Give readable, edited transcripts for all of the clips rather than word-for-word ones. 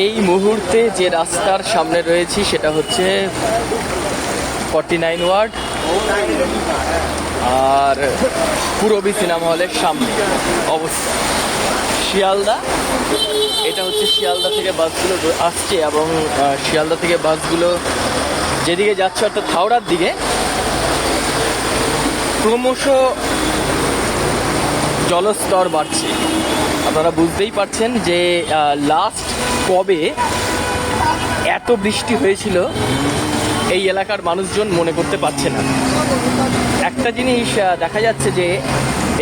এই মুহূর্তে যে রাস্তার সামনে রয়েছি সেটা হচ্ছে 49 ওয়ার্ড আর পূরবী সিনেমা হলের সামনে অবস্থা। শিয়ালদা, এটা হচ্ছে শিয়ালদা থেকে বাসগুলো আসছে এবং শিয়ালদা থেকে বাসগুলো যেদিকে যাচ্ছে অর্থাৎ হাওড়ার দিকে ক্রমশ জলস্তর বাড়ছে। আপনারা বুঝতেই পারছেন যে লাস্ট কবে এত বৃষ্টি হয়েছিল এই এলাকার মানুষজন মনে করতে পারছে না। একটা জিনিস দেখা যাচ্ছে যে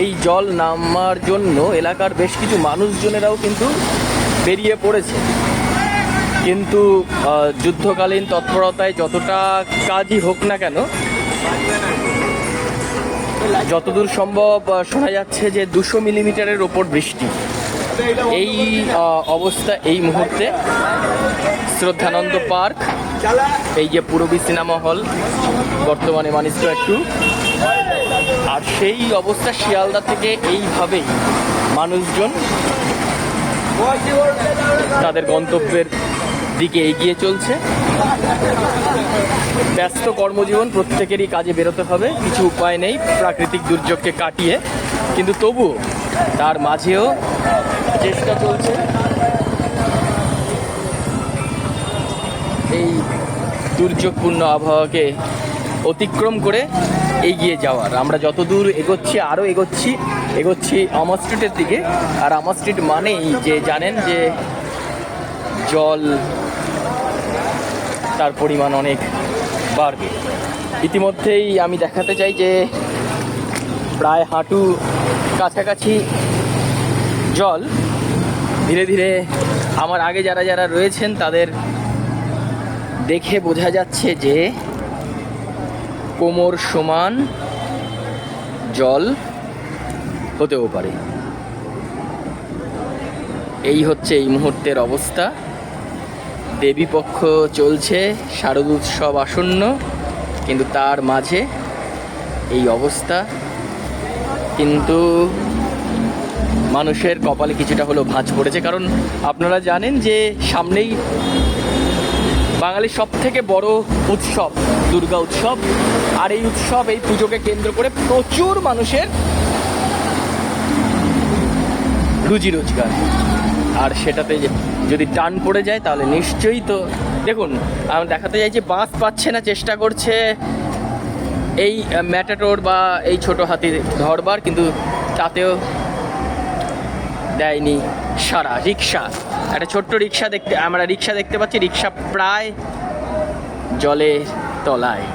এই জল নামার জন্য এলাকার বেশ কিছু মানুষজনেরাও কিন্তু বেরিয়ে পড়েছে, কিন্তু যুদ্ধকালীন তৎপরতায় যতটা কাজই হোক না কেন, যতদূর সম্ভব শোনা যাচ্ছে যে 200 মিলিমিটারের ওপর বৃষ্টি। এই অবস্থা এই মুহূর্তে শ্রদ্ধানন্দ পার্ক, এই যে পূরবী সিনেমা হল বর্তমানে মানি স্কয়ার 2, আর সেই অবস্থা শিয়ালদা থেকে এইভাবেই মানুষজন তাদের গন্তব্যের দিকে এগিয়ে চলছে। ব্যস্ত কর্মজীবন, প্রত্যেকেরই কাজে বেরোতে হবে, কিছু উপায় নেই প্রাকৃতিক দুর্যোগকে কাটিয়ে, কিন্তু তবুও তার মাঝেও চেষ্টা চলছে এই দুর্যোগপূর্ণ আবহাওয়াকে অতিক্রম করে এগিয়ে যাওয়ার। আমরা যত দূর এগোচ্ছি আরও এগোচ্ছি আমা স্ট্রিটের দিকে। আর আমা স্ট্রিট মানেই যে জানেন যে জল তার পরিমাণ অনেক বাড়বে। ইতিমধ্যেই আমি দেখাতে চাই যে প্রায় হাঁটু কাছাকাছি জল। ধীরে ধীরে আমার আগে যারা যারা রয়েছেন তাদের দেখে বোঝা যাচ্ছে যে কোমর সমান জল হতেও পারে। এই হচ্ছে এই মুহূর্তের অবস্থা। দেবীপক্ষ চলছে, শারদোৎসব আসন্ন, কিন্তু তার মাঝে এই অবস্থা। কিন্তু মানুষের কপালে কিছুটা হলেও ভাঁজ পড়েছে, কারণ আপনারা জানেন যে সামনেই বাঙালির সব থেকে বড় উৎসব দুর্গা উৎসব। আর এই উৎসব, এই পুজোকে কেন্দ্র করে প্রচুর মানুষের রুজি রোজগার, আর সেটাতে যদি টান পড়ে যায় তাহলে নিশ্চয়ই তো দেখুন আমি দেখাতে চাই যে বাস পাচ্ছে না, চেষ্টা করছে এই ম্যাটাডোর বা এই ছোট হাতি ধরবার, কিন্তু তাতেও দেয়নি সারা। রিক্সা, একটা ছোট্ট রিক্সা আমরা রিক্সা দেখতে পাচ্ছি, রিক্সা প্রায় জলের তলায়।